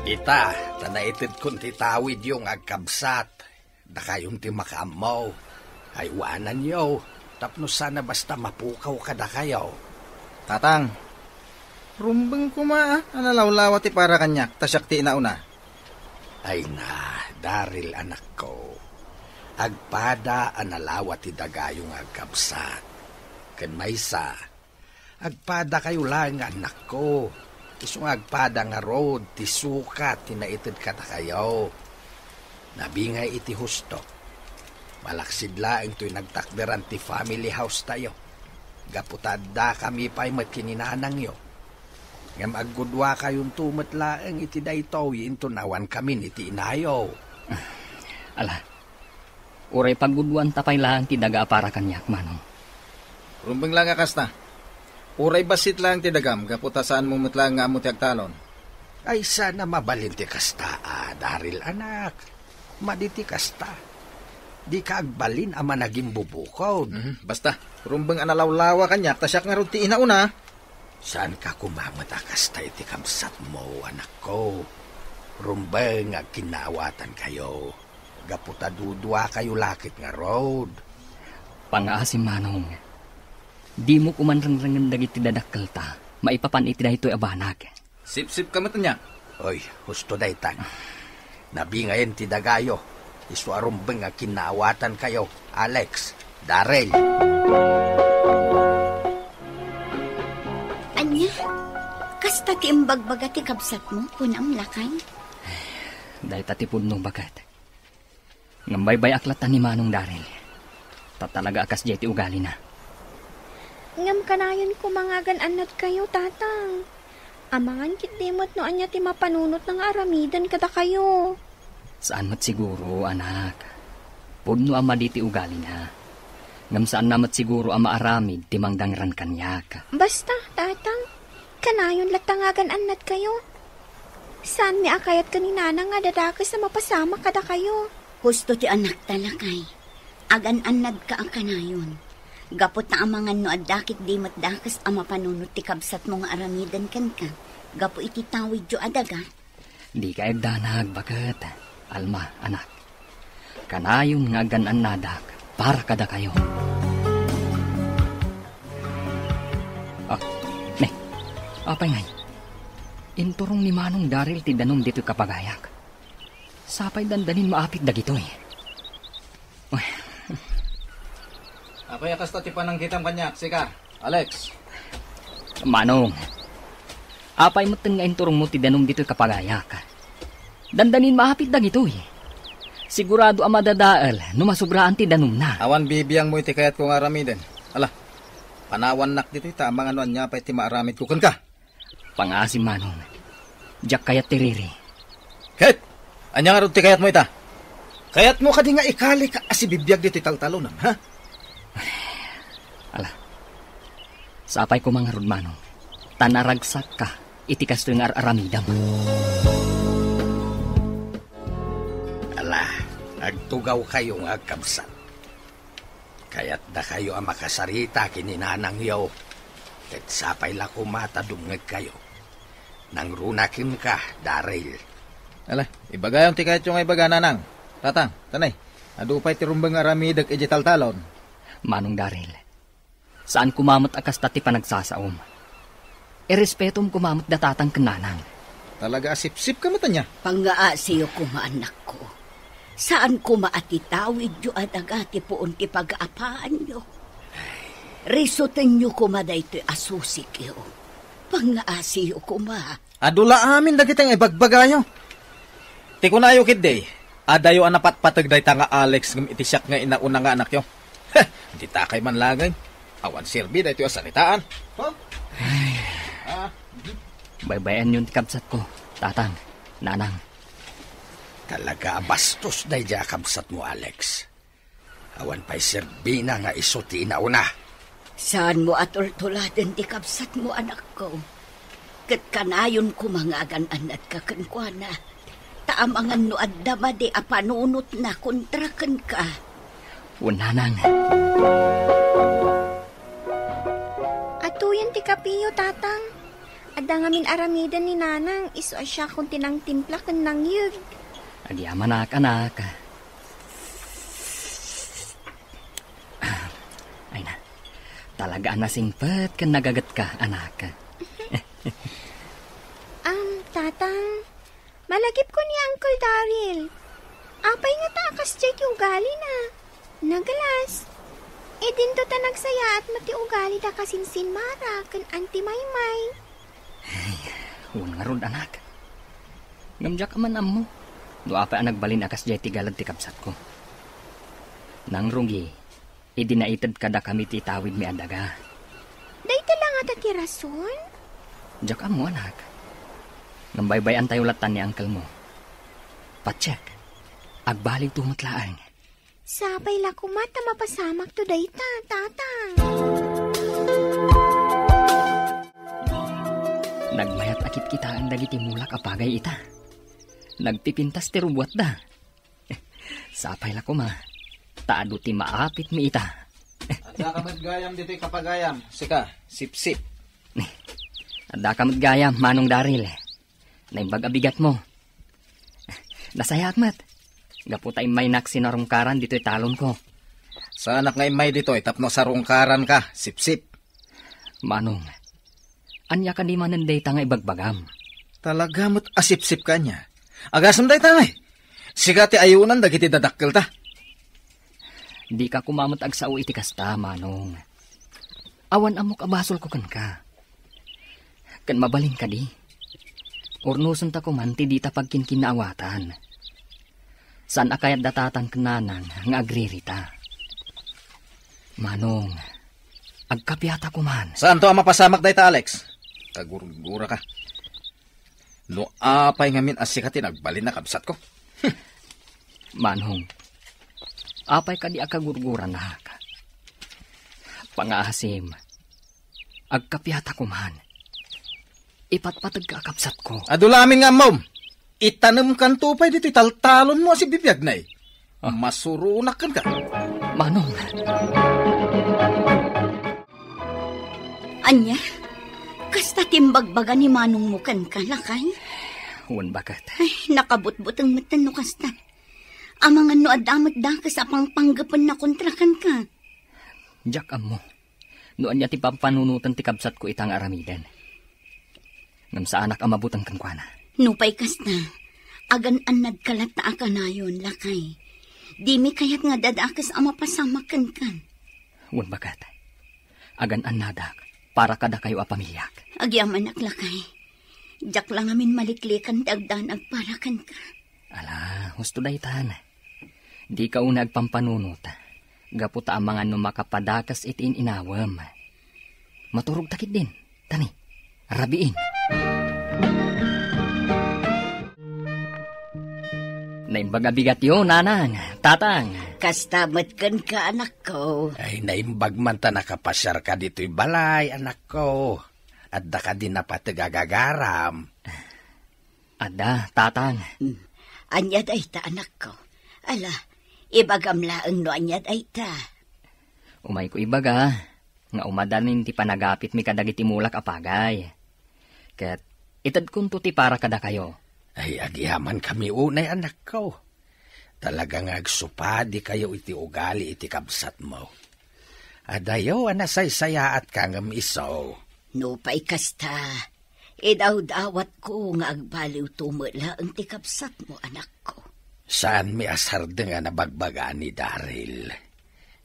Ita, tanaitid kong titawid yung agkabsat. Da kayong ti makamaw. Aywanan yo. Tapno sana basta mapukaw ka da kayo. Tatang, rumbeng kuma analawlawa ti para kanyak, tasyak ti inauna. Ay na, Daril anak ko. Agpada analawa ti dagayong agkabsat. Ken maysa, agpada kayo lang anak ko. Isong agpada nga road, ti sukat, tinaitid ka ta kayo. Nabingay iti husto. Malaksid laeng to'y nagtakderan ti family house tayo. Gaputada kami pa'y matkininanang yo. Ngam aggudwa kayong tumat laeng iti daytow, intunawan kami iti inayo. Ala, uray paggudwan tapay lang ti daga para kanyak, manong. Rumbeng lang akasta. Uray basit lang ti dagam, gaputasaan mo mutlang nga mo ti agtalon. Ay sana mabalin ti kasta, Daril anak. Maditi kasta. Di ka agbalin ama naging bubukod. Basta, rumbeng analawlawa kanyak, tasyak nga ron ti inauna. Saan ka kumamata kasta iti kamsat mo, anak ko? Rumbeng kinawatan kayo. Gaputadudwa kayo lakit nga road. Pangaasim, manong. Di mo kumanrangrangan dagiti dadakkel ta. Maipapan iti dahito abanag. Sip-sip ka matanya. Oy, husto daytan. Nabingayin ti dagayo. Isu arumbeng nga kinawatan kayo. Alex, Darrell. Anya, kasta ti imbagbaga ti kabsat mo, kunam lakay. Dahil tatipod nung bagat. Ngambaybay aklatan ni Manong Darrell. Tatalaga akas jeti ugali na. Ngam kanayon ko mga gananat kayo, tatang. Amangan kitdimot no anya ti mapanunot ng aramidan kada kayo. Saan mat siguro, anak? Pudno ama di ti ugali na. Ngam saan namat siguro ama aramid ti mangdangran kanyak. Basta, tatang. Kanayon latangagan anat kayo. Saan mi akayat kaninana nga dadakas na mapasama kada kayo? Husto ti anak talakay. Agan-anad ka ang kanayon. Gapot na amangan no adakit di matdakas ama panunot ti kabsat mo nga aramidan kan ka. Gapo iti tawid jo adaga. Di ka agdanag, bagat. Alma, anak. Kanayon nga gan-anadak para kada kayo. Apay ngay. Inturong ni Manong Darrell ti danom dito kapagayak. Sapay dandanin maapit dagito eh. Apay akasta ti panangkitam kanyak, sika. Alex. Manong. Apay mo nga inturong mo ti danom dito kapagayak. Dandanin maapit dagito eh. Sigurado ang madadaal no masubraan ti danom na. Awan bibiyang mo iti kayat kong aramiden. Ala, panawan nak dito ita, mga anuan niya pa iti maaramid kukan ka. Pangasim, Manong. Diyak kayat tiriri. Kahit, anya nga ron ti kayat mo ita. Kayat mo ka di nga ikali ka asibibiyag dito italtalunam, ha? Ala, sapay ko mga ron, Manong. Tanaragsak ka, iti kasto yung aramidam. Ala, agtugaw kayong agkabsat. Kaya't da kayo ang makasarita kininanang yo. Ket sapay la kumata dumngeg kayo. Nang runakin ka, Darrell. Ala, ibagayon ti kayat yung ibaga nanang. Tatang, tanay, adupay ti rumbang aramidag iti taltalon. Manong Darrell, saan kumamot akas tati panagsasaom? Irespetom kumamot datatang kananang. Talaga asip-sip ka matanya. Pangaasiyo ko maanak ko. Saan ko maatitawid yu adagati poon ti pag-aapaan nyo? Risoten nyo ko maday ito'y asusik yo. Pangaasiyo ko ma. Adula amin dagitang ibagbagayo. Ti kunayo kidday. Adayo anapat patagday ta nga Alex ngam itisyak nga inauna nga anak yo. Hindi takay man lagay. Awan sirbi dahito yung sanitaan. Huh? Baybayan yun kabsat ko, tatang, nanang. Talaga bastos day dya kabsat mo, Alex. Awan pa'y sirbi na nga isuti na una. Saan mo atultuladan di kabsat mo anak ko? Kat kanayon ko mga agan-anat kakankwana. Taamangan no addama di apanunot na kontrakan ka. Unanang. Atuyan ti kapiyo, tatang. Ada ngamin aramidan ni nanang, iso asya kung tinang timpla kan nang yug. Agyaman anak. Ay na, talaga na singpet kan nagagat ka, anak. Tatang, malagip ko ni Uncle Daryl. Apay nga takas dyan yung ugali na. Nagalas. E din to ta nagsaya at mati ugali da kasinsin mara kan Auntie Maymay. Huwag nga rod, anak. Ngamjak man mo. Doa pa ang nagbalin akas jay tigalad ti kabsat ko. Nang rungi, idinaitad kada kami titawid mi adaga. Dahita lang ata ti rason? Jak mo, anak. Nambaybayan tayo latan ni uncle mo. Pacheck. Agbalik tumatlaang. Sapay la kumata mapasamak to dayta, tatang. Nagmayat akit kita ang dagiti mulak apagay ita. Nagpipintas ti rubuat da. Sapay la kuma. Taado ti maapit mi ita. Ada ka gayam dito'y kapagayam. Sika, sip-sip. Ada ka gayam, Manong Daryl. Naimbag abigat mo. Nasaya akmat. Gaputay may naksinarungkaran dito'y talon ko. Sa anak nga imay dito'y tapno sa rungkaran ka, sip-sip. Manong, anya ka di mananday ta nga ibagbagam. Talaga mo't asip-sip ka niya. Agasam day tangay. Siga ti ayunan dagiti dadakkel ta. Di ka kumamot agsao iti kasta, Manong. Awan amok abasol ko kan ka. Kan mabaling ka di. Urnusun ta kumanti di ta pagkinkinawatan. San akayat datatan kenanang nga agririta. Manong, agkapyata kuman. Saan to ang mapasamak day ta, Alex? Tagurgura ka. No apay ngamin asikati nagbalin na kabsat ko. Manong, apay ka di akagurgura na ka. Pangaasim, agkapyata kuman. Ipatpatag ka kapsat ko. Adulamin nga, mom. Itanam kan tupay dito, taltalon mo si bibiyag na eh. Masurunak kan ka. Manong. Anya, kasta timbagbaga ni Manong mo kan ka, lakay? Huwan bakat. Ay, nakabutbut ang matan no kasta. Amang ano adamat da ka sa pangpanggapan na kontrakan ka. Jak mo. Noon niya ti pampanunutan ti kabsat ko itang aramidan. Ngam sa anak amabutan kang kwa na. Nupay kasta, agan-anad kalat na akanayon, lakay. Di mi kayat nga dadakas ama pasamakan kan. Huwan bakat. Agan-anadak para kada kayo a pamilyak. Agyaman lakay. Jak lang amin maliklikan dagdan agparakan ka. Ala, husto daytan. Di ka una agpampanunot. Gaputa ang mga numakapadakas itin inawam. Maturog takit din. Tani, rabiin. Naimbag abigat yun, nanang, tatang. Kastamat kan ka, anak ko. Ay, naimbag man ta nakapasyar ka dito'y balay, anak ko. At da ka din napatagagagaram. Ada, tatang. Anyad ay ta, anak ko. Ala, ibagamlaang no anyad ay ta. Umay ko ibaga, nga umadanin ti panagapit mi kadagiti mulak apagay. Ket, itad kunto ti para kada kayo. Ay, agyaman kami unay, anak ko. Talagang agsupadi kayo iti ugali iti kabsat mo. Adayo, anasaysaya at kangam isaw. Nupay kasta, idaw-dawat ko nga agbaliw tumula ang tikapsat mo, anak ko. Saan mi asarde nga nabagbagaan ni Daryl?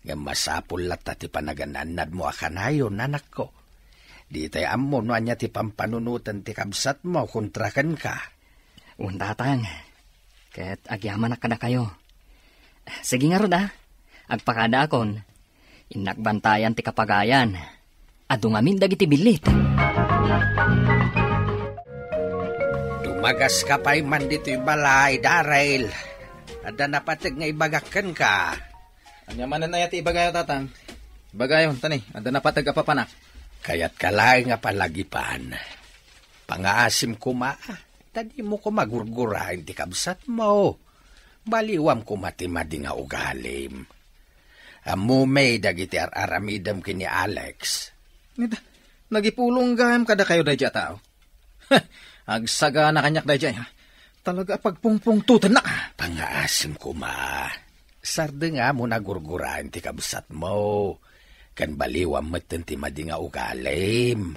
Nga masapul lat ti panagananad mo akanayon, anak ko. Di tayo ammo no anya ti pampanunutan ti kabsat mo kontrakan ka. Undatang, ket agyaman na kada kayo. Sige nga roda, agpakada akon, inakbantayan ti kapagayan, adungamin dagiti bilit. Dumagas ka pa'y man dito'y balay, Daryl. Ada napatag nga ibagakan ka. Anyamanan na yati ibagayo, tatang. Ibagayon, tani, ada napatag apapanak. Kaya't kalay nga palagipan. Pangaasim kuma, tadi mo ko magurgurahin ti kabsat mo. Baliwam ko matimadi nga ugalim. Amumay dagiti aramidam kini Alex. Nagipulong gayam kada kayo da tao. Agsaga na kanyak dahi dyan. Talaga pagpungpungtutan na. Pangaasim ko, ma. Sarde nga mo nagurguraan ti kabsat mo. Kan baliwam meten ti madi nga ugalim.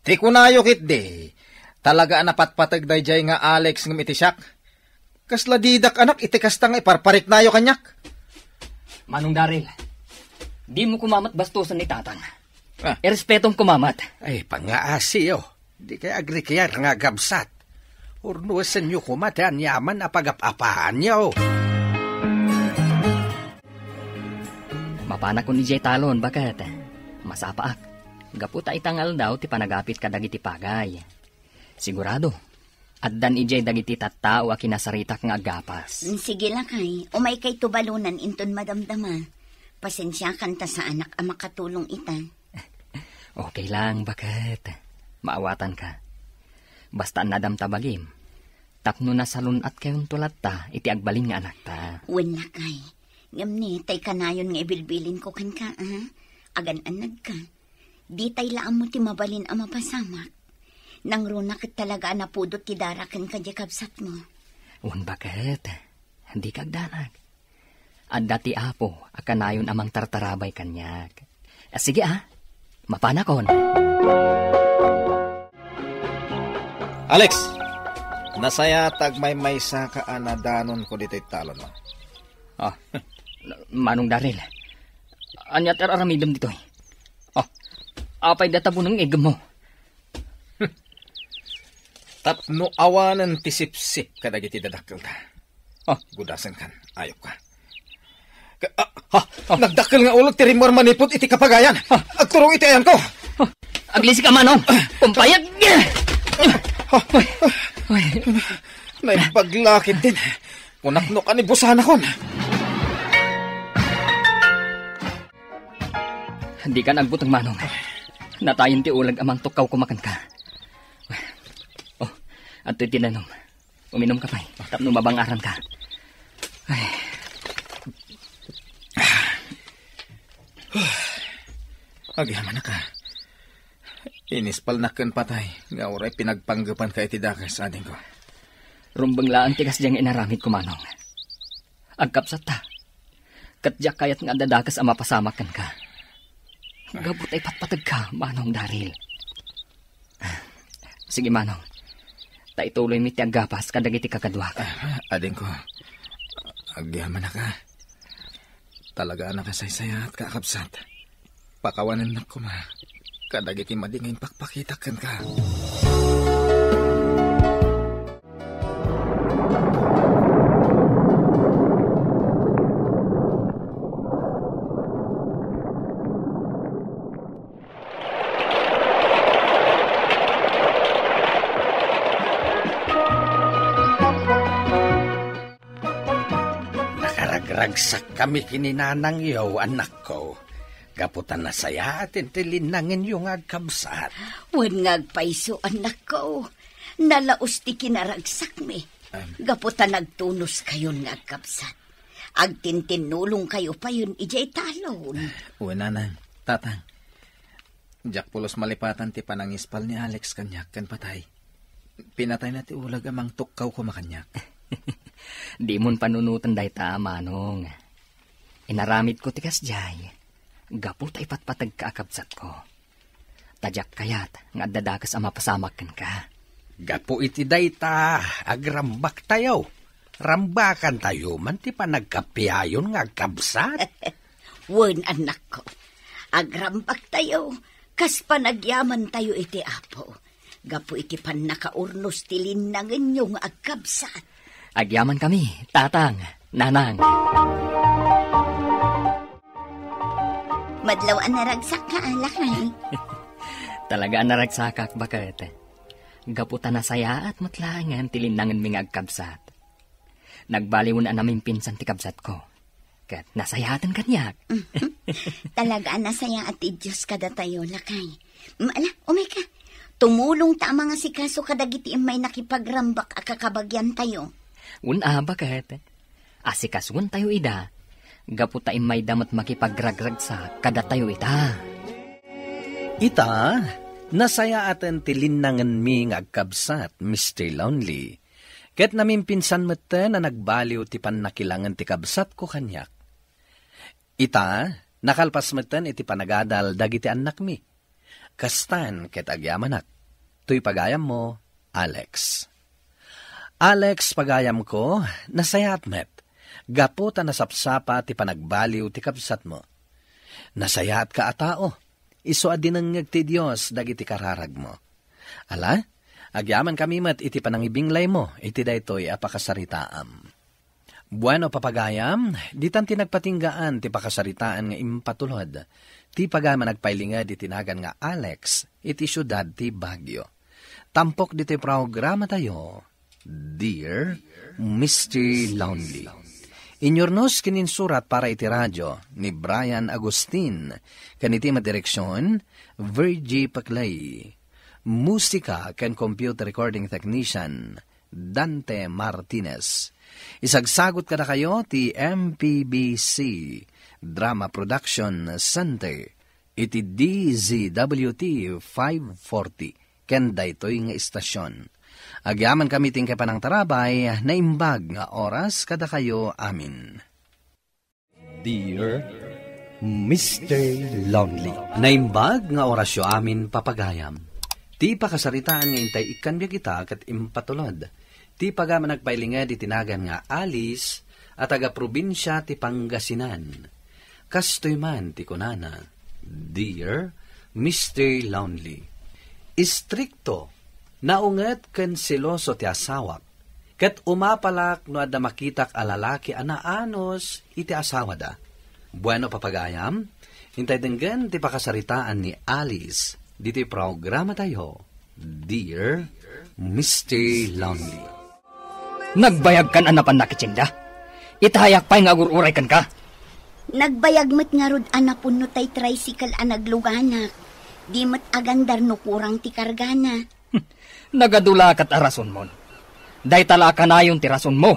Ti kunayo kit de. Talaga napatpatag dahi dyan nga Alex ng itisyak. Kasla didak anak itikastang iparparik nayo kanyak. Manong Daryl, di mo kumamat bastusan ni tatang. Ah. Irespetong kumamat. Ay, pangaasi yo. Di kaya agri kaya nga gabsat. Urnuasan nyo kumatan yaman na pag-apahan nyo. Mapana ko ni Jay Talon, bakit? Masapaak. Gaputa itangal daw ti panagapit ka dagiti pagay. Sigurado. At dan ijay dagiti tattao a kinasaritak nga agapas. Sige lakay, umay kay tubalunan inton madamdama. Pasensya kanta sa anak ang makatulong ita. Okay lang, bakit? Maawatan ka. Basta nadam tabagim. Tapno na salun at kayong tulat ta, iti agbalin nga anak ta. Wen lakay, ngamni tay kanayon nga ibilbilin ko kan ka, ha? Agan-anag ka. Di tay laam mo ti mabalin ang mapasamak. Nang runak talaga napudot ti daraken ka jakabsat mo. Un bakit? Hindi kagdanag. At dati apo, akanayon amang tartarabay kanyak. Sige mapanakon. Alex, nasaya tagmay sa kaanadanon ko dito'y talon mo. Manong Daryl, anyat aramidam dito'y. Apay databo ng egg mo. Tapno awanan tisip-sip kadagiti dadakkel ta. Gudasan kan, ayop ka. Nagdakkel nga ulog ti rimor manipot iti kapagayan. Agturong iti ayan ko. Aglisi ka manong, pumpayag! Naipaglakit din. Kunakno ka ni busanakon. Hindi ka nagbutang manong. Natayin ti ulag amang tukaw kumakan ka. At ito'y tinanom. Uminom ka pa tapno mabangaran ka. Agyaman na ka. Inispal na kan patay. Nga oray pinagpanggapan ka iti dakas sa ating ko. Rumbang laan tikas diyang inaramid ko manong. Agkapsat ta. Katjak kayat nga dadakas ang mapasamakan ka. Gabot ay patpatag ka, manong Daryl. Sige manong. Taituloy mi ti agapas kadagiti kakadwa ka. Ading ko. Agyaman na ka. Talaga nakasaysaya at kakapsat. Pakawanan na ko ma. Kadagiti madingin pakpakitakan ka. Nakaragsak kami kininanang yaw, anak ko. Gaputan na saya atin tilinangin yung agkabsat. Wen ngagpaiso anak ko. Nalaos ti kinaragsak mi. Gaputan nagtunos kayo ngagkabsat. Agtintinulong kayo pa yun ijay talon. Uwananan, tatang. Jack pulos malipatan ti panangispal ni Alex kanyak kan patay. Pinatay na ti ulag amang tukkaw ko makanyak. Di mon panunutan day ta, manong. Inaramid ko tikas jay. Gapot ay patpatag kaakabsat ko. Tadyak kayat nga dadakas ang mapasamakan ka. Gapo iti dayta, agrambak tayo. Rambakan tayo man ti panagkapiayon nga agkabsat. Wen anak ko. Agrambak tayo. Kas panagyaman tayo iti apo. Gapo iti pan nakaurnos ti linangin yung agkabsat. Agyaman kami, tatang, nanang. Madlaw naragsak ka, alakay. Talaga naragsakak, bakit? Gaputan na saya at matlangan tilinangan ming agkabsat. Nagbaliw na namin pinsan ti kabsat ko. Kat nasayatan kanyak. Talaga nasaya at Diyos kada tayo, lakay. Maala, umay ka. Tumulong ta mga sikaso kadagiti may nakipagrambak akakabagyan tayo. Bakit? Asikasuan tayo ida. Gaputa may damat makipagragrag sa kada tayo ita. Ita, Nasaya atin tilinangan mi nga agkabsat, Mr. Lonely. Ket namin pinsan mata na nagbaliw ti panakilangan ti kabsat ko kanyak. Ita, nakalpas matan iti panagadal dagiti anak mi. Kastan ket agyamanak. Tuy pagayam mo, Alex. Alex, pagayam ko, nasayat met. Gapo ta nasapsapa ti panagbaliw ti kabsat mo. Nasayat ka atao. Iso adinangag ti Diyos dagiti kararag mo. Ala, agyaman kami mat iti panangibinglay mo, iti daytoy apakasaritaam. Bueno papagayam, ditan ti nagpatinggaan ti pakasaritaan nga impatulod. Ti pagayam nagpailingad iti nagan nga Alex, iti syudad ti Baguio. Tampok diti programa tayo, Dear Mr. Lonely. Inyornos kininsurat para iti radyo ni Brian Agustin, kaniti madireksyon, Virgie Paclay. Musika ken computer recording technician, Dante Martinez. Isagsagot kada kayo ti MPBC Drama Production Center, iti DZWT 540, ken daytoy nga istasyon. Agyaman kami tingkay panang tarabay na imbag nga oras kada kayo amin. Dear Mr. Lonely, naimbag nga orasyo amin papagayam. Ti pakasaritaan nga intay ikan biya kita kat impatulod. Ti pagaman nagpailingad itinagan nga Alice at taga-probinsya ti Pangasinan. Kastoy man ti kunana, Dear Mr. Lonely, istrikto naunget ken seloso ti asawak, ket umapalak no adda makitak a lalaki anaanos iti asawa da. Bueno papagayam, hintay denggan ti pakasaritaan ni Alice, diti programa tayo, Dear Mr. Lonely. Nagbayag kan anapan na kitsinda? Itahayak pa'y nga agururay kan ka? Nagbayag met nga rod anapun no tay tricycle anagluganak. Di met agandar no kurang ti kargana. Nagadula kat arason mo. Day tala ka na yung tirason mo.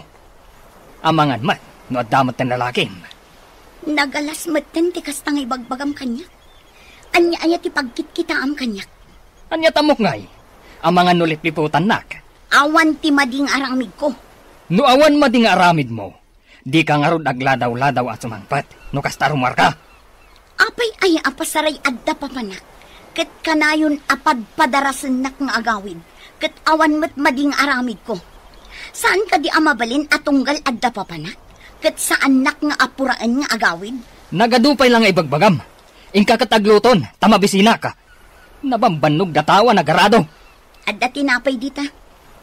Amangan man, no adamat ng lalakim. Nagalas meten ti kastang ibagbagam kanya. Anya ti pagkitkitaam kanya. Anya tamok ngay, amangan nulit liputan nak. Awan ti mading aramid ko. No awan mading aramid mo, di ka nga rod agladaw-ladaw at sumangpat, no kastarumar ka. Apay ay apasaray adda papanak. Ket kanayon apad padarasan nak nga agawid. Ket awan met mading aramid ko. Saan ka di amabalin atunggal adda papanak? Ket saan nak nga apuraan nga agawid? Nagadupay lang nga ibagbagam. Ingka katagluton, tamabisina ka. Nabambanog datawa nagarado. Adda tinapay dita.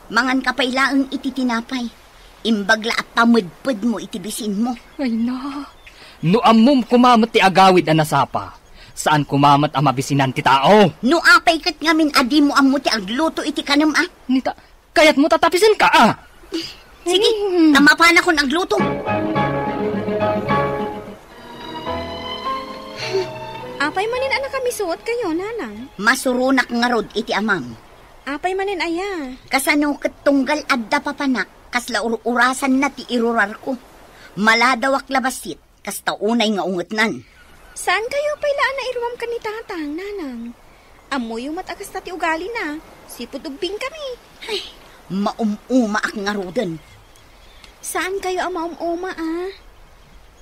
Mangan kapay laeng iti tinapay. Imbagla at tamudpud mo iti bisin mo. Ay na. No amum kumamat ti agawid a nasapa. Saan kumamat ang mabisinan ti tao? No apay kat ngamin adi mo ang muti agluto iti kanam ah. Nita, kayat mo tatapisin ka ah. Sige, tamapan ako ng agluto. Apay manin anak kami suot kayo, nanang. Masurunak nga rod iti amam. Apay manin aya. Kasano ket tunggal adda papanak, kasla urasan na ti irurar ko. Maladawak labasit, kasta unay nga ungetnan. Saan kayo pailaan na iruwam ka ni tatang, nanang? Amoy yung matagas na ti ugali na. Sipod ugbing kami. Ay, maumuma ak nga roden. Saan kayo ang maumuma, ah?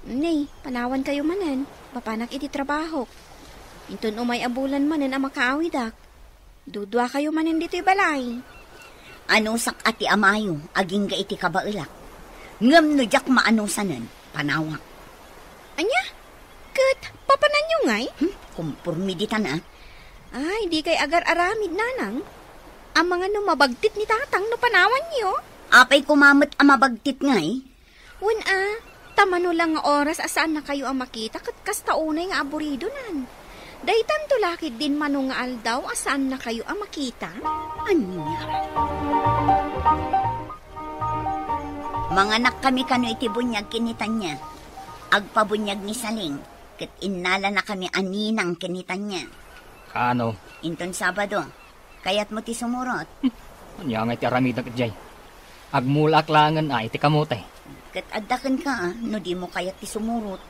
Nay, panawan kayo manan. Papanak iti trabaho. Intun umay abulan manan ang makaawidak. Dudwa kayo manan dito'y balay. Ano sak ati amayo, aging ga iti kabailak. Ngam no jak maanusanan, panawak. Anya? Kat, papanan nyo ngay? Kumpurmiditan ah. Ay, di kay agar-aramid, nanang. Ang mga mabagtit ni tatang no panawan nyo. Apay kumamot ang mabagtit ngay. Wen tamano lang nga oras asaan na kayo ang makita kat kastaunay nga aburido nan. Daytan tulakid din manong nga aldaw asaan na kayo ang makita. Anya? Mga anak kami kano iti bunyag kinitan niya. Agpabunyag ni Saling. Kat inala na kami aninang kinitan niya. Ano? Inton Sabado. Kayat mo ti sumurot. Anya nga iti aramidak jay. Agmulak langan ay iti kamote. Kat addakan ka no di mo kayat ti sumurot.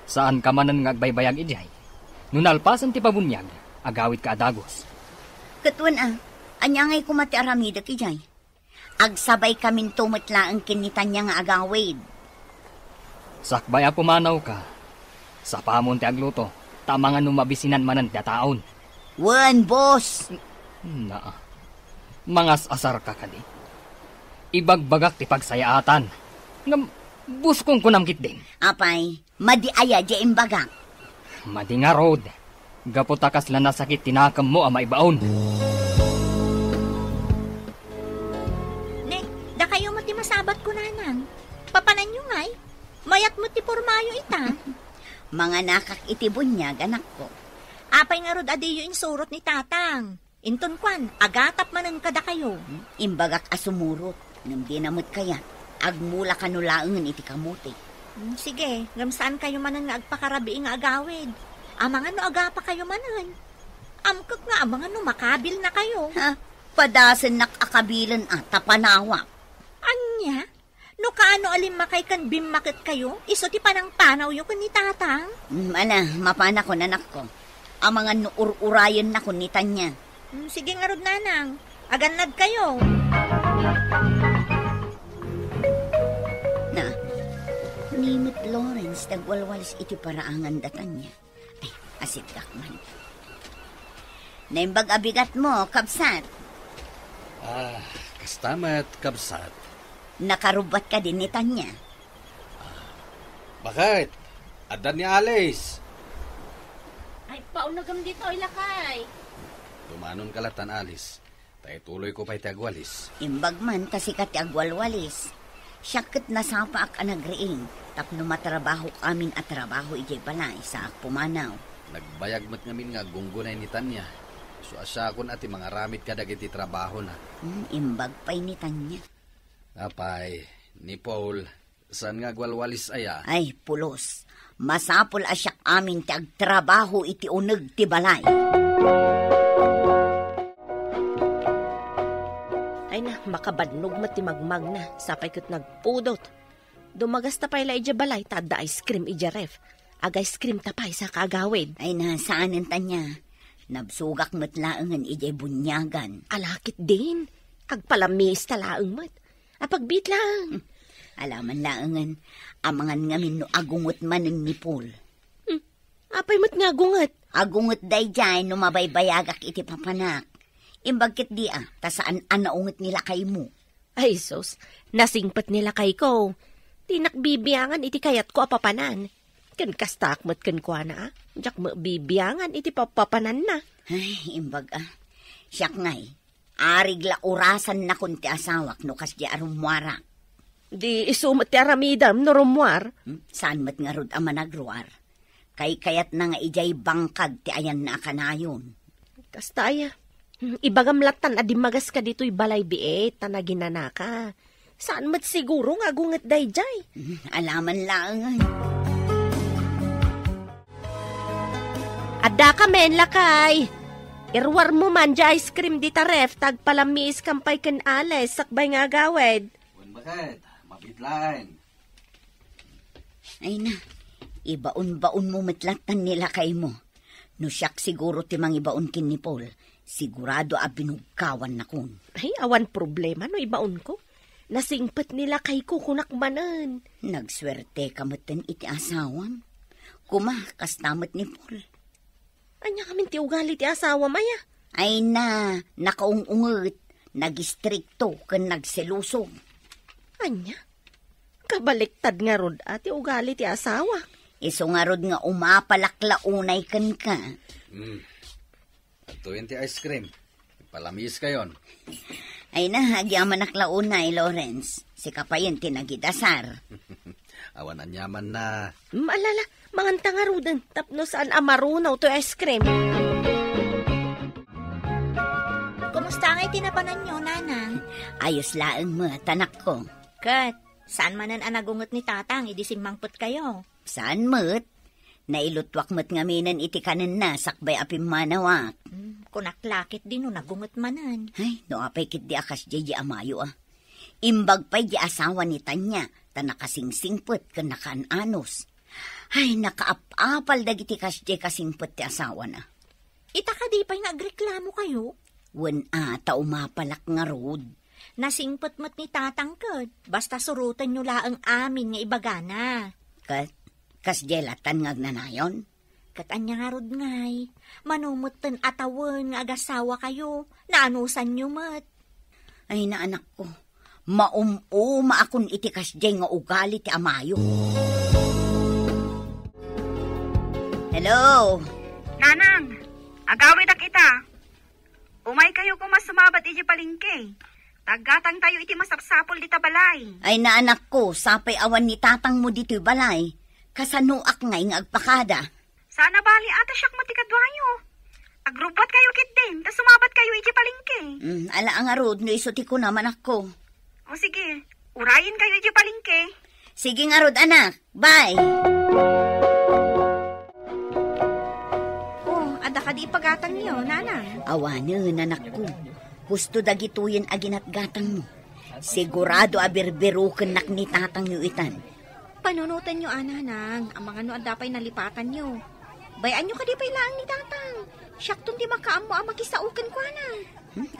Saan ka manan nga agbaybayag ijay? Nunalpasan ti pabunyag, agawit ka adagos. Katwan anyangay kumati aramida kijay. Agsabay kamin tumatlaang kinitan niya nga agawid. Sakbay a pumanaw ka. Sa pamon ti agluto, tama nga numabisinan manan ti taon. Wan, boss. Naa, mangas asar ka kali. Ibagbagak ti pagsayaatan. Ngam, buskong kunamkit din. Apay, madiaya di imbagak. Madi nga road. Gaputakas lang nasakit tinakam mo ang maibaon. Nek, da kayo mo ti masabat ko nanang. Papanan nyo ngay. Mayat mo ti pormayo ita. Mga nakak itibunyag, anak ko. Apay nga rod adiyo insurot ni tatang. Inton kwan, agatap manan kada kayo. Imbagak asumurot. Nang di namot kaya, agmula kanulaangan iti kamuti. Sige, ngamsaan kayo manan nga agpakarabi nga agawid. Amangan no agapa kayo manan. Amkak nga amangan no makabil na kayo. Ha? Padasan nakakabilan tapanawa. Anya? No kaano alim makay kan bimakit kayo? Iso ti panang panaw yung ni tatang? Mapana ko nanak ko. Amangan no urayan na ko ni Tanya. Sige nga rod nanang. Aganad kayo. Na, nimit Lawrence nagwalwalis iti paraangan datan niya. Ay, asit kakman. Naimbag abigat mo, kabsat. Kastamat, kabsat. Nakarubat ka din ni Tanya. Bakit? Adan ni Alice. Ay, paunagam dito, ilakay. Tumanon kalatan, Alice. Tayo tuloy ko pa'y tiagwalis. Imbag man kasi ka ti agwalwalis. Siyakit nasapa ak anagriing. Tapno matrabaho amin at trabaho ijay balay sa ak pumanaw. Nagbayag mat ngamin nga gunggunay ni Tanya. So asya kon ati mga ramit kadag iti trabaho na. Imbag pa'y ni Tanya. Apay, ni Paul, saan nga gwalwalis aya? Ay, pulos. Masapol asyak amin ti agtrabaho iti uneg ti balay. Ay na, makabadnog mati magmag na. Sapay kat nagpudot. Dumagas tapay la ija balay, tada ice cream ija ref. Aga ice cream tapay sa kaagawid. Ay na, saan ang Tanya? Nabsugak matlaangan ijay bunyagan. Alakit din. Agpalamis talaang mat. Apagbit lang. Alaman laangan, amangan ngamin no agungot maning ni Paul. Apay mat nga gungat. Agungot day dyan no mabaybayagak iti papanak. Imbagkit di tasaan anaungot nila kay mo. Ay sus, nasingpat nila kay ko. Tinakbibiyangan iti kayat ko apapanan. Kan kastakmat kan kwa na Diyak mo bibiyangan iti papapanan na. Ay, imbag siyak ngay. Arigla urasan na kun ti asawak no kas di arumwara. Di isumat ti aramidam no rumwar. Saan mat nga rod managruar? Kay kayat na nga ijay bangkag ti ayan na kanayon. Kastaya. Ibagamlatan adi magas ka dito'y balay biet, tanaginana ka. Saan mat siguro nga gungat dayjay? Alaman lang. Adda ka men lakay. Irwar mo man di ice cream di taref, tagpalamis kampay kan ales, sakbay nga gawed. Bakit? Mapitlain. Ay na, ibaon-baon mo matlatan nila kay mo. No siyak siguro timang ibaon kin ni Paul. Sigurado binugkawan na kun. Ay, awan problema no ibaon ko. Nasingpat nila kay kukunakmanan. Nagswerte kamutin iti asawan. Kastamat ni Paul. Anya kami ti ugali ti asawa maya. Ay na, nakaungungot, nagistrikto, kan nagseluso. Anya? Kabaliktad nga rod ati ugali ti asawa. Iso nga rod nga umapalaklaunay kan ka. Atuin ti ice cream. Palamis kayon. Ay na, agyaman naklaunay, Lawrence. Si kapayin tinagidasar. Awan ang yaman na. Maalala, manganta nga rudan. Tapno saan amarunaw to ice cream. Kumusta nga itinapanan nyo, nanang? Ayos laang mo, tanak ko. Kat, saan manan anagungot ni tatang, idisimmangput kayo? Saan mo't? Nailutwak mo't ngaminan iti kanan na, sakbay apim manawak. Kunaklakit din no, nagungot manan. Ay, no apay kit di akas di amayo Imbag pa'y di asawa ni Tanya, ta nakasingsingput ka nakaananos. Ay, nakaapapal dagiti kas di kasingput ti asawa na. Ita ka di pa'y nagreklamo kayo? Wen ata umapalak nga rod. Nasingpot-mot ni tatang kat. Basta surutan nyo laang amin nga ibagana. Kas jelatan nga agnanayon. Katanya nga rod ngay. Manumutan atawan nga agasawa kayo. Naanusan nyo mat. Ay na anak ko, maakon iti kasjay nga ugali ti amayo. Hello? Nanang, agawid ak kita. Umay kayo kung mas sumabat iti palingke. Tagatang tayo iti masapsapol di balay. Ay na anak ko, sapay awan ni tatang mo dito'y balay. Kasanuak ngay nga agpakada. Sana bali ata siyak mo ti kadwayo. Agrubat kayo kit din, tas sumabat kayo iti palingke. Ala ang arod, no isuti ko naman ako. O sige, urayin kayo iti palingke. Sige nga rod anak, bye! Ada ka di pagatang niyo, nanang. Awanan, anak ko. Husto dagituyin aginat gatang mo. Sigurado abirbiruken nak ni tatang niyo itan. Panunutan niyo, ananang. Ang mga adapay nalipatan niyo. Bayaan niyo kadipay laang ni tatang. Syaktong di makaam mo ang makisaukan ko, ana.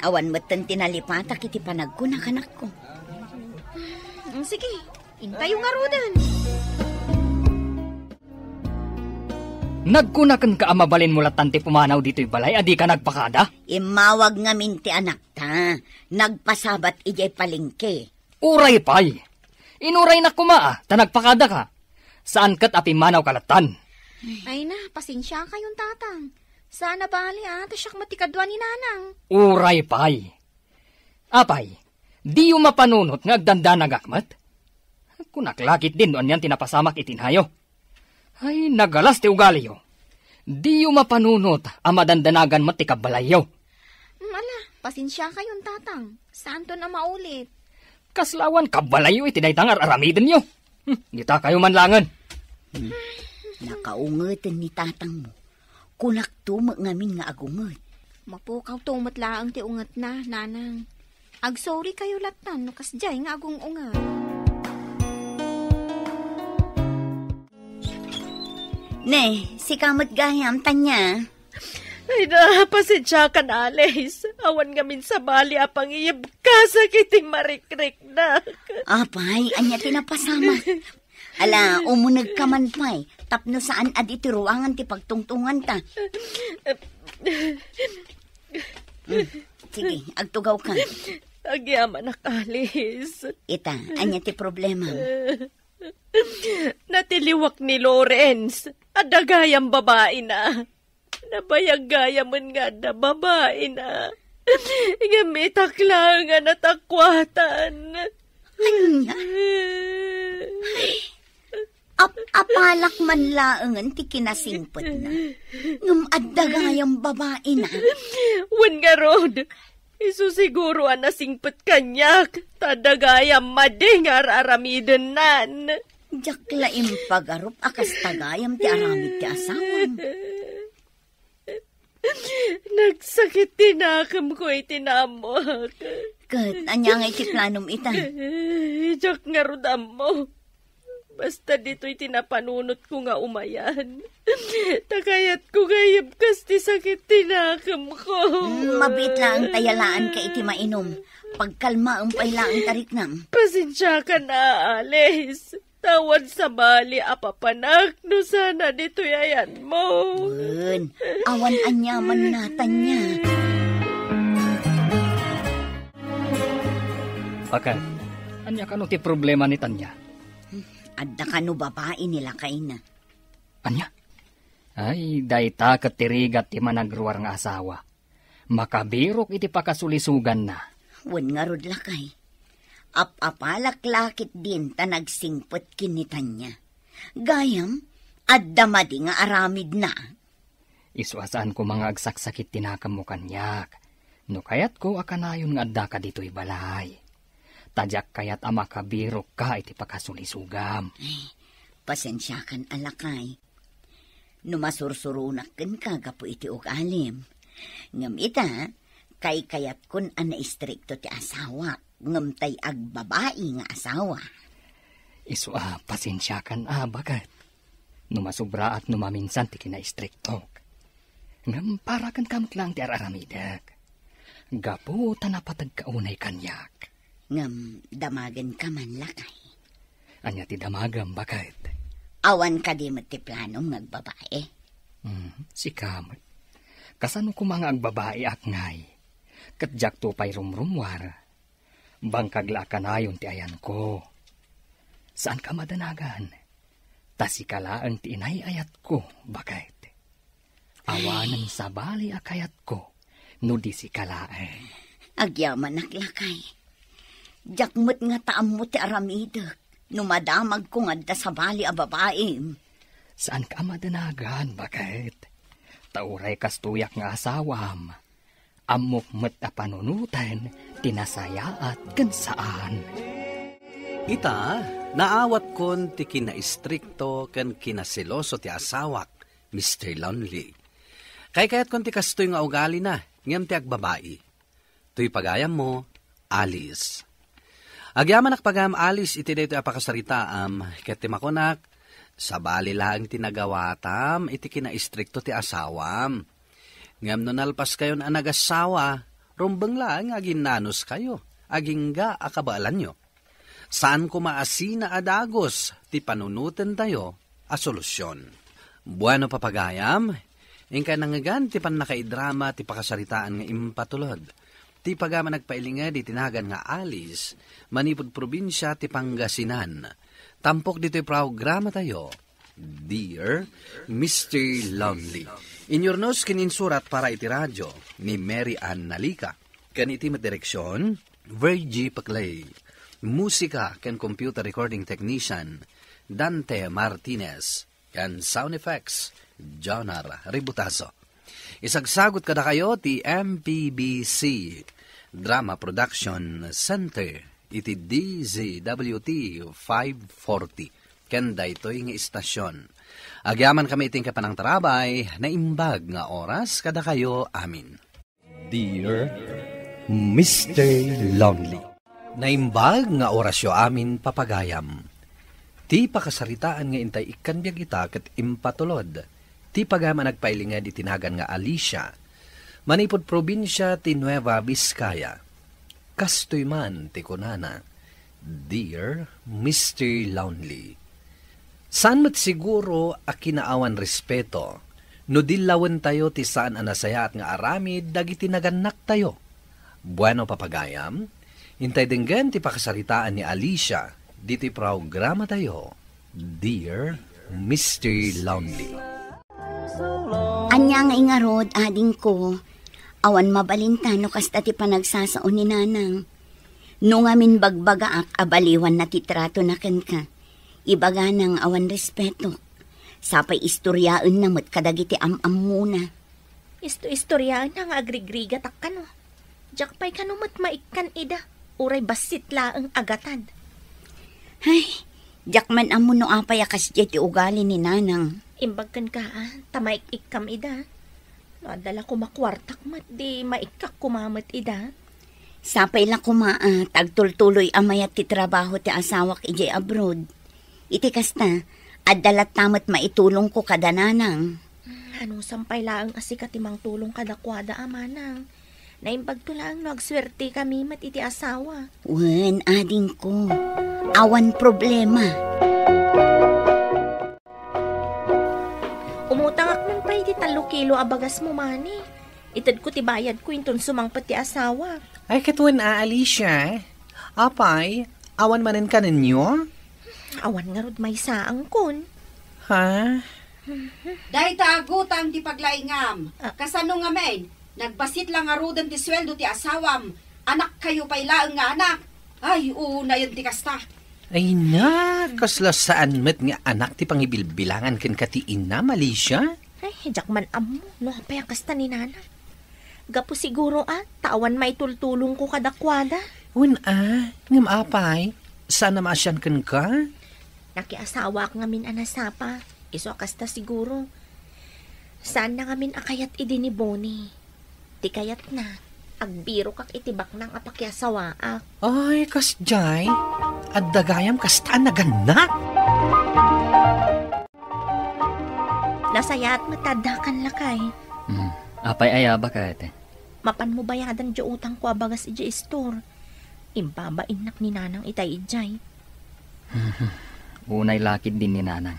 Awan matan tinalipata kiti panagkunak anak ko. Sige, intayo nga rodan. Nagkunakan ka amabalin mo latante pumanaw dito'y balay, adi ka nagpakada? Imawag nga minti anak ta. Nagpasabat ijay palingke. Uray pay. Inuray na kumaa, ta nagpakada ka. Saan kat api manaw kalatan? Ay na, pasensya kayong tatang. Sana bali tasyak matikadwa ni nanang. Uray pay. Apay, di yung mapanunot nga agdanda nagakmat? Kunaklakit din doon yan tinapasamak itinhayo. Ay, nagalas ti ugali yo. Di yung mapanunot ang madandanagan mo ti kabalayo. Ala, pasensya kayong tatang. Saan to na maulit? Kaslawan kabalayo itinaytangar aramiden yo. Gita kayo manlangan. Nakaungatan ni tatang mo. Kunak tumak ngamin nga agungat. Mapukaw tumat laang ti ungat na, nanang. Ag-sorry kayo latan, no kasjay nga agung ungat. Ne, si kamot gayam tanya. Ay na, pasensya ka na, Alice. Awan ngamin sa bali apang iyab ka sa kiting marikrik na. Apay, anya tinapasama. Ala, umunag ka man pay. Tapno saan adi ti ruangan ti pagtungtungan ta. Sige, agtugaw ka. Agyaman na, Alice. Ita, anya ti problema. Natiliwak ni Lawrence. Adagayang babae na. Nabayagayaman nga na babae na. Ngamitak lang nga natakwatan. Anya? Apalak man laangan ti kinasingpot na. Ngam adagayang babae na. Wan nga rod. Isusiguro ang nasingpot kanyak. Tadagayang mading aramiden nan. Diyak laim pagarup akas tagayam ti aramid ti asawan. Nagsakit tinakam ko itinamok. Kat, anya nga iti planom ita. Diyak nga rodam mo. Basta dito'y tinapanunot ko nga umayan. Takayat ko gayab kas ti sakit tinakam ko. Mabit lang tayalaan ka iti mainom. Pagkalma ang pailaang tariknam. Pasensya ka na, Alice. Tawad sa bali, apapanak, no sana dito yayan mo. Bun, awan anyaman natan niya. Bakit? Anya ka no ti problema ni Tanya? Adda ka no babae nila kay na. Anya? Ay, dayta katirigat ti managruar nga asawa. Makabirok iti pakasulisugan na. Wan nga rod lakay. Apapalaklakit din ta nagsingpot kinitan niya. Gayam, adda madi nga aramid na. Isuasaan ko mga agsaksakit tinakam mo kanyak. No kayat ko akanayon nga adda ka dito'y balay. Tadyak kayat ama kabirok ka iti pakasulisugam. Ay, pasensyakan alakay. Numasursurunak ken kagapo iti ugalim. Ngam ita, kay kayat kun ana istrikto ti asawa. Ngam tay agbabae nga asawa. Pasensyakan bagat. Numasubra at numaminsan ti kinaistriktok. Ngam para kan kamot lang ti araramidak. Gapu tanapatag kaunay kanyak. Ngam damagan ka man lakay. Anya ti damagam bakit? Awan ka di ti planong nagbabae. Si Kamot. Kasano ko mga agbabae akngay. Katjak to pay rumrumwar. Bangkagla ka na yun ti ayan ko. Saan ka madanagan? Tasikalaan ti inay ayat ko, bakit? Awanan sa bali akayat ko, no di si kalaan. Agyaman naklakay. Jakmut nga taam mo ti aramidak. Numadamag ko nga sa bali a babae. Saan ka madanagan, bakit? Tauray kastuyak nga asawam. Amok met a panunutan, tinasaya at gansaan. Ita, naawat kon ti kinaistrikto ken kinasiloso ti asawak, Mr. Lonely. Kayat kon ti kastoy nga ugali na, ngem ti agbabae. Tuy pagayam mo, Alice. Agyaman pagam Alice iti daytoy apakasaritaam, ket ti makunak, sa bali lang tinagawatam, iti kinaistrikto ti asawam. Ngam no nalpas kayon ang nagasawa, rumbang lang aging nanos kayo, aging ga akabalan nyo. Saan ko maasina adagos, ti panunutin tayo, a solusyon. Buano papagayam, ingka nangagan ti pan nakaidrama ti pakasaritaan nga impatulod. Ti pagama nagpailinga di tinagan nga Alice, manipod probinsya ti Pangasinan. Tampok dito'y programa tayo, Dear Mr. Lonely. Inyornos kininsurat para iti radyo ni Mary Ann Nalica. Kan iti direksyon, Virgie Paclay. Musika kan computer recording technician, Dante Martinez. Kan sound effects, Jonar Ributaso. Isagsagot kada kayo ti MPBC Drama Production Center iti DZWT 540. Kenda ito'y nga istasyon. Agyaman kami iting kapanang tarabay na imbag nga oras kada kayo amin. Dear Mr. Lonely, naimbag nga orasyo amin papagayam. Ti pakasaritaan nga intay ikanbyag ita ket impatulod. Ti pagama nagpailinga di tinagan nga Alicia. Manipod probinsya ti Nueva Vizcaya. Kastoy man ti kunana. Dear Mr. Lonely, saan mat siguro a kinaawan respeto, no dilawan tayo ti saan anasayat nga aramid dagiti naganak tayo. Bueno papagayam, intay denggan ti pakasaritaan ni Alicia, diti programa tayo, Dear Mr. Lonely. Anya nga ingarod, ading ko, awan mabalinta no kasta ti panagsasaon ni nanang. No ngamin bagbagaak abaliwan na titrato na ka. Ibaga ng awan respeto. Sapay istoryaan na mo't kadagiti am-am muna. Istoryaan na nga agrigriga takkan o. Diyak pa'y kanumot maikkan ida. Uray basit laang agatan. Ay, diyak man amo no apay akas ti ugali ni nanang. Imbagkan ka tamaik ikam ida. Nadala ko makwartak mat di maikak kumamat ida. Sapay lang tagtultuloy amayat ti trabaho ti asawak ije abroad. Iti kasta, adalat tamat maitulong ko kada nanang. Anong sampay laang asika timang tulong kada kwada amanang. Naimbag to lang nagswerte kami mat iti asawa. Wen, ading ko. Awan problema. Umutangak man pa iti 3 kilo abagas mo mani. Itad ko ti bayad ko inton sumangpat ti asawa. Ay katwan Alicia, apay, awan manen ka ninyo? Awan nga rod may saang kun. Ha? Dahil taagutam ti paglaingam. Kasano nga men, nagbasit lang nga rudan ti sweldo ti asawam. Anak kayo pa'y laang nga anak. Ay, una yun ti kasta. Ay na, kasla saan met nga anak ti pangibilbilangan ken katiin na, Alicia? Ay, jak man amo, no apay kasta ni nana. Gapo siguro tawan may tultulong ko kadakwada. Wen ngam apay, saan na maasyan ken ka? Nakiasawa ka ngamin anasapa. Iso kasta siguro. Saan na ngamin akayat idi ni Bonnie? Ti kayat na. Agbiro kak itibak ng apakyasawa ak. Ay, kasjay. At dagayam kastaan na ganak. Nasaya at matadakan lakay. Apay aya bakit? Mapan mo bayadan di utang ko abagas iji store. Imbabain nak ni nanang itay ijay. Unay lakid din ni nanang.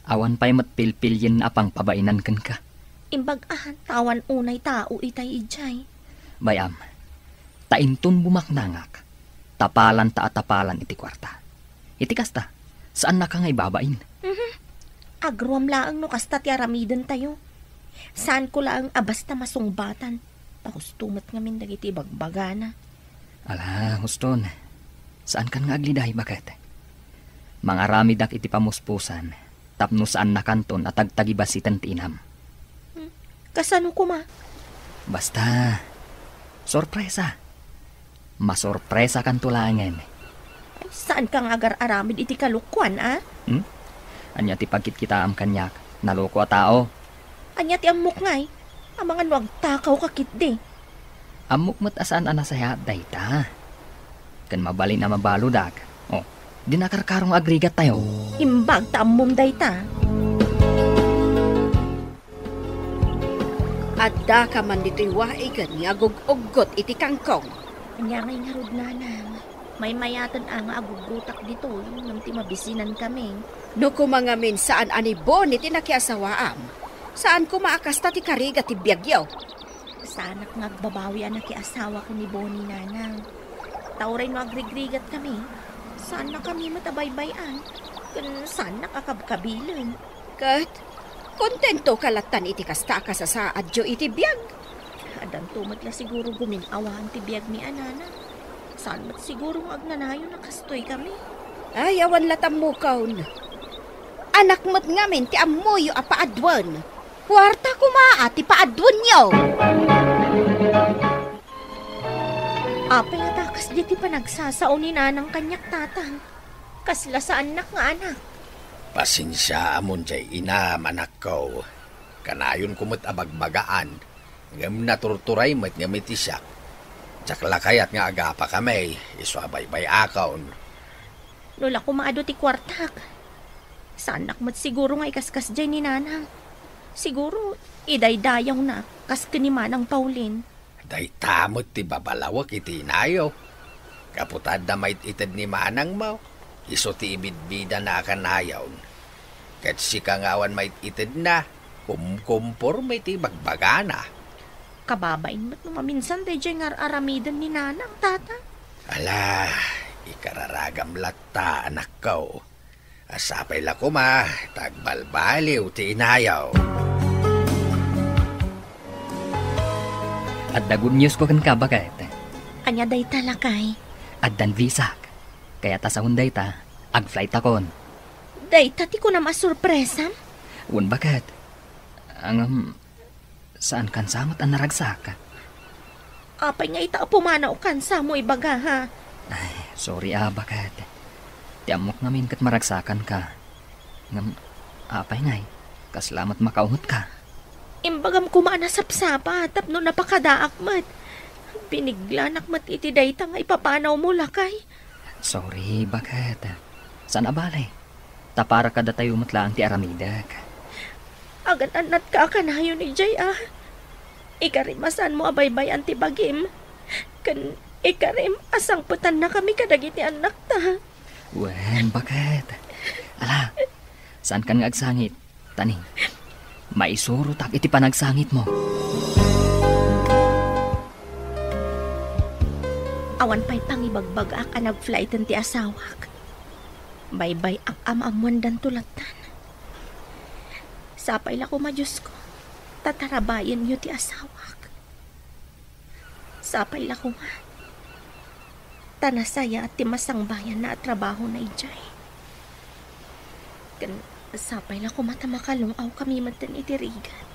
Awan pa'y matpilpilyin apang pabainan kan ka. Imbag-ahan tawan unay tao itay ijay. Bayam, taintun bumaknangak. Tapalan tapalan iti kwarta. Iti kasta, saan na ka nga ibabain? Agruam laang no kasta ti aramiden tayo. Saan ko laang abasta masungbatan. Tapos tumat ngamin dagiti bagbagana. Ala, huston. Saan kan nga agliday bakit? Mga ramidak iti pamuspusan. Tapno saan na kanton at agtagibasitan ti inam. Kasano ko ma? Basta, sorpresa. Masorpresa kan tulangan. Ay, saan kang agar-aramid iti kalukwan, ah? Anya ti pagkit kita am kanyak. Naloko a tao. Anya ti amok ngay. Ang mga nuwag takaw kakit di. Amok mat asaan anasaya dayta. Kan mabalin na mabaludak. Oh, di nakarkarong agrigat tayo. Imbag taamom dayta. Adda ka man dito'y waigan nga agug-ugot iti kangkong. Anya ngay nga rod nanang. May mayatan ang agugutak dito. Nang ti mabisinan kami. No kumangamin saan anibon iti nakiasawaam. Saan kumaakasta ti kariga ti biyagyaw. Sanak nga agbabawi anak ki asawa ko ni Bonnie nanang. Tauray no agrigrigat kami. Saan na kami matabaybayan? Saan nakakabkabilan? Kat, kontento kalatan iti kasta ka sa saadyo iti biyag. Adan tumat la siguro guminawahan ti biyag mi anana. Saan ba't siguro agnanayo nakastoy kami? Ay, awan latam mo kaun. Anak mo't ngamin ti amoyo a paadwan. Kwarta kumaa ti paadwan yaw. Apay nga takas di ti panagsasao ni nanang kanyak tatang. Kasla sa anak nga anak. Pasensya amon jay ina anak ko. Kanayon kumot abagbagaan. Ngam naturturay mat nga mitisyak. Tsakla kayat nga agapa kami. Iswabay-bay akaon. Lola kumaado ti kwartak. Sa anak mat siguro nga ikaskas jay ni nanang. Siguro idaydayaw na kas kanimanang Paulin. Day tamot ti babalawak iti inayo. Kaputad na may itad ni manang mo. Iso ti ibidbida na akanayaw. Kat si kangawan may itad na. Kumkumpor may ti bagbagana. Kababain mo't maminsan day jay nga aramidan ni nanang tata. Ala, ikararagam latta anak ko. Asapay la kuma, tagbalbaliw ti inayaw. At the good news ko kan ka bakit? Anya day talakay. At dan visak. Kaya ta sa hunday ta, ag-flight akon. Day tati ko na masurpresa. Un bakit? Ang saan kan samot ang naragsak? Apay nga ita pumanaw kan sa mo ibaga ha. Ay, sorry bakit? Tiamok namin kat maragsakan ka. Ngam, apay ngay, kaslamat makaungot ka. Imbagam kumana sapsapa, tapno napakadaak mat. Biniglanak mat iti dayta nga ipapanaw mo lakay. Sorry, bakit? Saan abalay? Tapara ka datayo matlaang ti aramidak. Agad anat ka akanayon ni Jay ah. Ikarimasan mo abaybay ti bagim. Kan ikarim asang putan na kami kadagiti anak ta. Wen, bakit? Ala, saan kan nga agsangit? Tani, maisuro tak iti panagsangit mo. Awan pa'y pangibagbag ak nag-flighten ti asawak. Baybay ak amamuan dan tulatan. Sapay la ko Diyos ko, tatarabayan yu ti asawak. Sapay la ko nga, tanasaya at ti masangbayan na at trabaho na ijay. Kan sapay la ko matamakalong aw kami matan itirigat.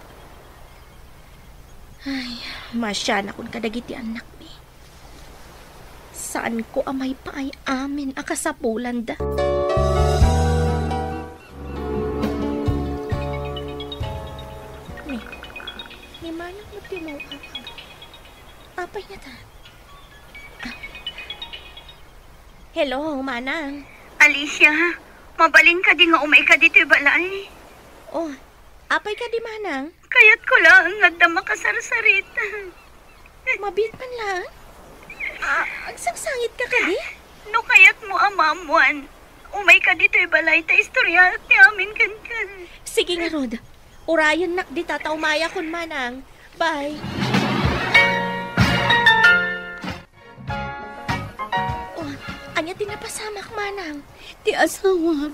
Ay, masya na kung kadagiti anak mi. Saan ko amay pa ay amin akasapulan da? Ni manang mo tinuha. Apay na ta. Hello, manang. Alicia, mabalin ka di nga umay ka dito'y balay. Oh, apay ka di manang? Kaya't ko lang agdama ka sarsarit. Mabit man lang. Ang sangsangit ka ka di? No kayat mo amamuan. Umay ka dito'y balay ta istorya at amin kan. Sige nga, Rod. Urayan nak di tataumaya kun manang. Bye. Oh, anya tinapasamak manang. Ti asawa,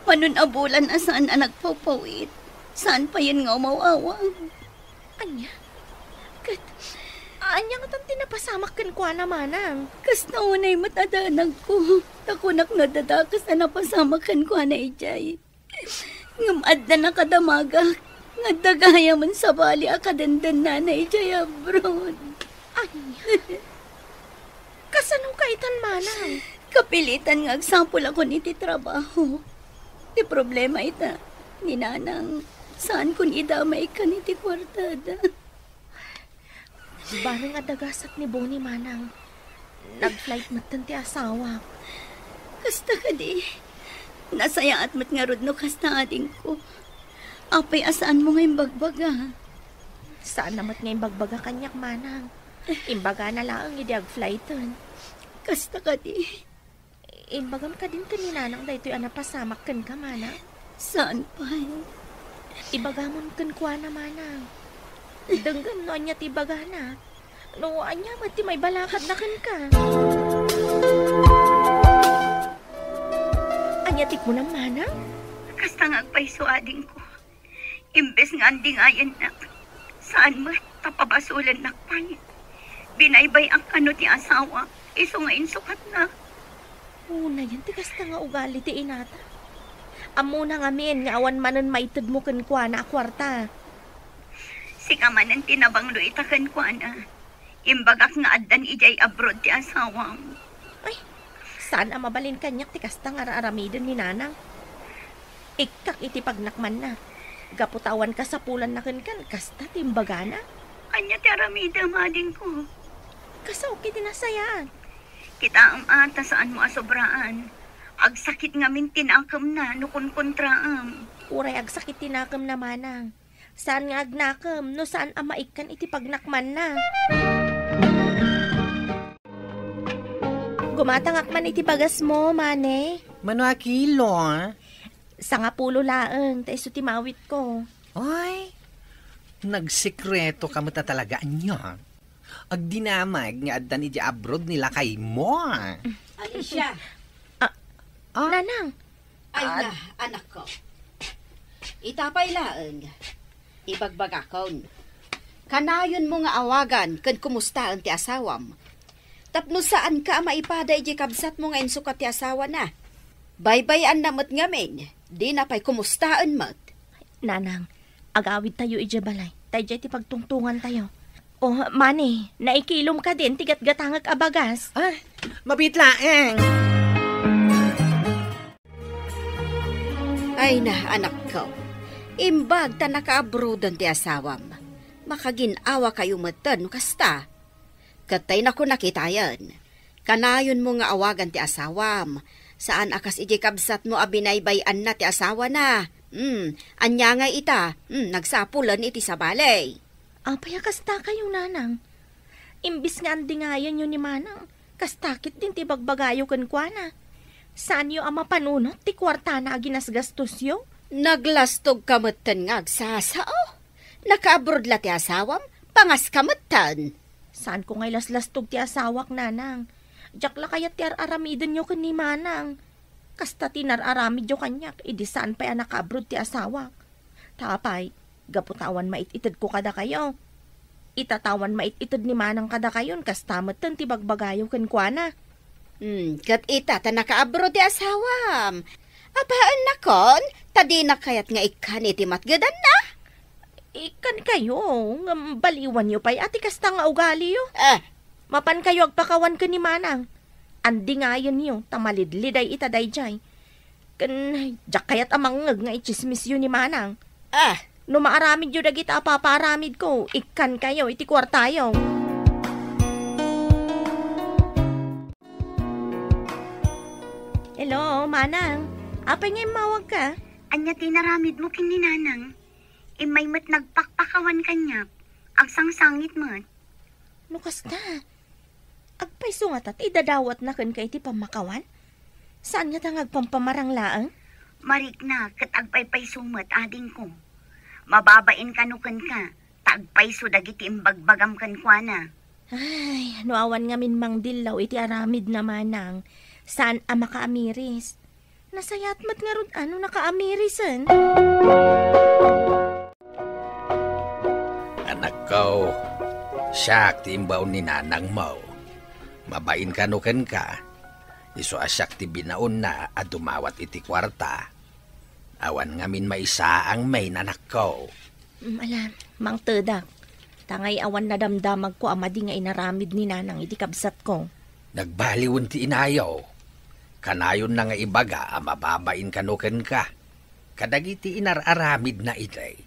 panon abulan asaan anak papawit. Saan pa yan nga umawawang? Anya? Anya nga tang tinapasamak kan kwa na manang. Kas naunay matadanag ko. Takunak nadadakas na napasamakan ko na ijay. Ngamad na nakadamagak. Ngadagaya man sa bali akadandan na na ijay abroad. Anya? Kasanong kaitan manang? Kapilitan nga agsampol ako niti trabaho. Ti problema ita. Ni nanang, saan kun idamay ka niti kwartada? Barang adagasat ni Bonnie manang. Nag-flight matan ti asawa. Kasta ka di. Nasaya at mat nga rod no kasta ading ko. Apay asaan mo ngayong bagbaga? Saan namat ngayong bagbaga kanyak manang? Imbaga na lang idiag-flightan. Kasta ka di. Imbagam ka din kaninanang da ito'y anapasamak kan ka manang. Saan pa? Ibagamon kan kwa na manang. Denggan no anya ti bagana. No anya mati may balakad na kan ka. Anya ti mo na manang? Kasta nga agpaiso ading ko. Imbes nga anding ayan na. Saan mo tapabasulan nakpan. Binaybay ang ano ti asawa. Iso nga insukat na. Una yan ti kasta nga ugali ti inata. Amo na nga min nga awan manan maitid mo kan kwa na akwarta. Sika man ang tinabang lo itakan ko na. Imbagak nga addan ijay abroad ti asawang. Ay, saan ang mabalin kanyak ti kasta nga raaramidon ni nanang? Ikak iti pagnakman na. Gaputawan ka sa pulan na kan kasta ti imbaga na. Anya ti aramida mading ko. Kasaw kiti nasayaan. Kita ang ata saan mo asobraan. Agsakit nga min tinakam na nukon kontraam. Uray agsakit tinakam na manang. Saan nga agnakam no saan ang maikan iti pagnakman na. Gumatangak man iti bagas mo, mane. Mano akilo, ha? Sa nga pulo laeng, ta iso ti mawit ko. Ay, nagsikreto ka mo ta talaga nyo. Ag dinamag nga addan iti abroad nila kay mo. Alicia. Nanang. Ay na, anak ko. Itapay laeng. Ibagbagakon. Kanayon mo nga awagan kan kumusta ang ti asawam. Tapno saan ka maipaday di kabsat mo nga insukat ti asawa na. Baybayan na mat ngamin. Di na pa'y kumustaan mat. Nanang, agawid tayo ija balay. Tayo ti pagtungtungan tayo. Oh, mani, naikilom ka din, tigat-gatangag abagas. Ay, mabitlaeng. Ay na, anak ko. Imbag ta naka-abroadan ti asawam. Makaginawa kayo matan kasta. Katay na ko nakitayan. Kanayon mo nga awagan ti asawam. Saan akas iji kabsat mo abinaybayan na ti asawa na. Anya nga ita. Nagsapulan iti sa balay. Apay kasta kayo nanang. Imbis nga andingayan yun ni manang. Kastakit din ti bagbagayo kan kwa na. Saan yo ama panunot ti kwarta na ginasgastos yo? Naglastog kamatan nga agsasao. Nakaabroad la ti asawam. Pangas kamatan. Saan ko ngay laslastog ti asawak nanang? Diyak la kaya ti aramidin nyo kan ni manang. Kasta ti nararamid yo kanyak. Idi saan pa'y nakaabroad ti asawak. Tapay, gaputawan maititid ko kada kayo. Itatawan maititid ni manang kada kayon. Kasta matan ti bagbagayo kan kwa na. Kat ita ta nakaabroad ti asawam. Apaan na kon? Tadi na kayat nga ikan iti matgadan na. Ikan kayo, baliwan nyo pa'y ati kasta nga ugali yo. Mapan kayo agpakawan ka ni manang. Andi nga yan yo, tamalidliday itaday jay. Jak kayat amangag nga ichismis yun ni manang. No maaramid yun dagit apaparamid ko, ikan kayo, iti kwartayo. Hello, manang. Apay nga mawag ka? Anya tinaramid mo kininanang. Imay mat nagpakpakawan kanya. Ang sangsangit mo. Kasta. Agpaiso nga tat, idadawat na kan kay ti pamakawan? Saan nga tangag pampamarang laang? Marik na, kat agpaypay sumat ading ko. Mababain kanukan ka, tagpayso dagiti imbagbagam kan kwa na. Ay, nuawan nga min mang dilaw iti aramid naman ng saan ang makaamiris. Nasayat mat nga rod ano nakaamirisan. Anak ko, siyak timbaw ni nanang mo. Mabain kanukan ka. Iso asyak ti binaon na at dumawat iti kwarta. Awan ngamin maisa ang may nanak ko. Alam, mang tedak. Tangay awan na damdamag ko amadi nga inaramid ni nanang iti kabsat ko. Nagbaliwon ti inayaw. Kanayon na nga ibaga mababain kanukan ka. Kadagiti inararamid na itay.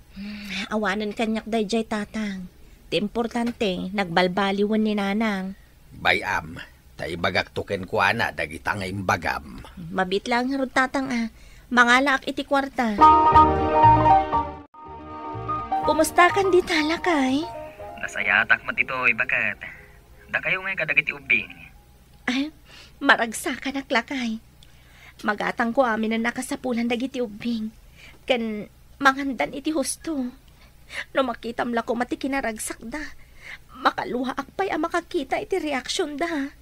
Awanan kanyak dayjay tatang. Ti importante, nagbalbaliwan ni nanang. Bayam, taibagak tuken ko ana dagita nga imbagam. Mabit lang rod tatang Mangalak iti kwarta. Kumusta kan di talakay? Nasayatak mat ito, bakat. Da kayo nga kadagiti ubing. Ay, maragsakan naklakay. Magatang ko amin na nakasapulan dagiti ubing. Kan mangandan iti husto. No makitam la ko mati kinaragsak da. Makaluha akpay ang makakita iti reaksyon da.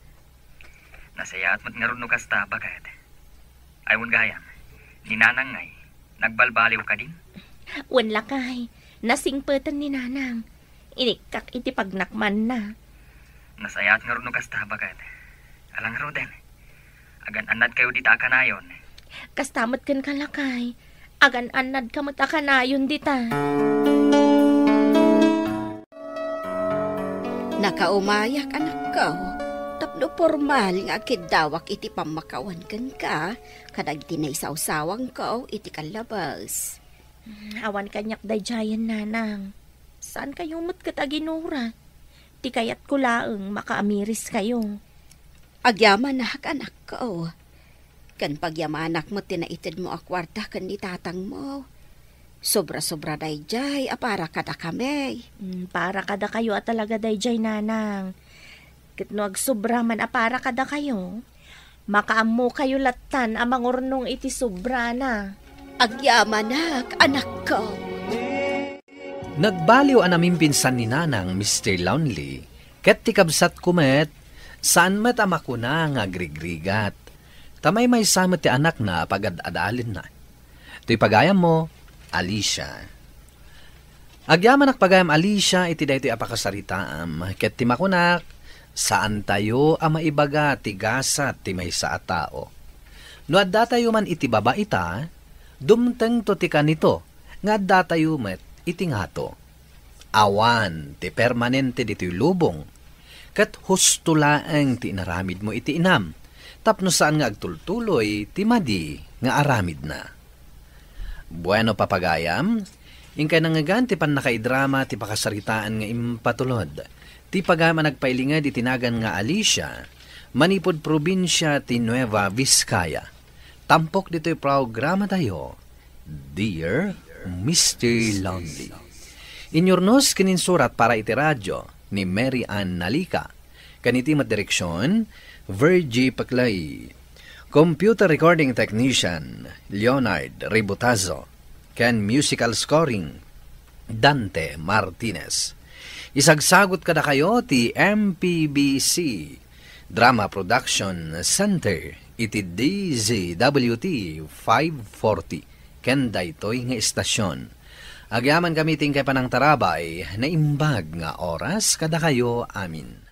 Nasayat mat nga ron no kasta, bakat. Ayon gayam, ninanang ngay, nagbalbaliw ka din? Wan lakay, nasingpetan ni nanang. Inikak iti pagnakman na. Nasayat nga ron no kasta, bakat. Alang roden, agan anad kayo dita akanayon. Kastamot kan kalakay, agan anad kamot akanayon dita. Nakaumayak anak ko. Tapno formal nga kidawak iti pamakawan kan ka. Kadag tinay-sawsawang ko iti kalabas. Awan kanyak dayjayan nanang. Saan kayo mo't kataginura? Ti kayat ko laeng makaamiris kayo. Agyaman na anak ko. Kan pagyamanak mo tinaitid mo akwarta kan ni tatang mo. Sobra-sobra dayjay, para kada kami. Para kada kayo at talaga dayjay nanang. Kitno agsobra man para kada kayo. Makaammo kayo latan amang urnong iti sobra na. Agyamanak, anak ko. Nagbaliw anaming pinsan ni nanang Mr. Lonely. Ket ti kabsat kumet, saan met amakuna nga agrigrigat. Tamay may samet ti anak na pagad-adalin na. To'y pagayam mo, Alicia. Agyaman pagayam Alicia iti daytoy apakasaritaam. Ket ti makunak, saan tayo maibaga ti gasa ti maysa a tao. No adda tayo man iti babaita, dumteng to ti kanito, nga adda tayo met iti ngato. Awan ti permanente dito'y lubong, ket husto laeng ti inaramid mo iti inam, tapno saan nga agtultuloy ti madi nga aramid na. Bueno papagayam, ingkay nangagan ti pan nakaidrama ti pakasaritaan nga impatulod. Ti pagama nagpailingad itinagan nga Alicia, manipod probinsya ti Nueva Vizcaya. Tampok dito'y programa tayo, Dear Mr. Lonely. Inyornos kininsurat para iti radyo ni Mary Ann Nalika. Kaniti matdireksyon, Virgie Paclay. Computer Recording Technician, Leonard Ributazo. Ken Musical Scoring, Dante Martinez. Isagsagot kada kayo ti MPBC Drama Production Center iti DZWT 540 ken daytoy nga istasyon. Agyaman kami tingkay panang tarabay na imbag nga oras kada kayo amin.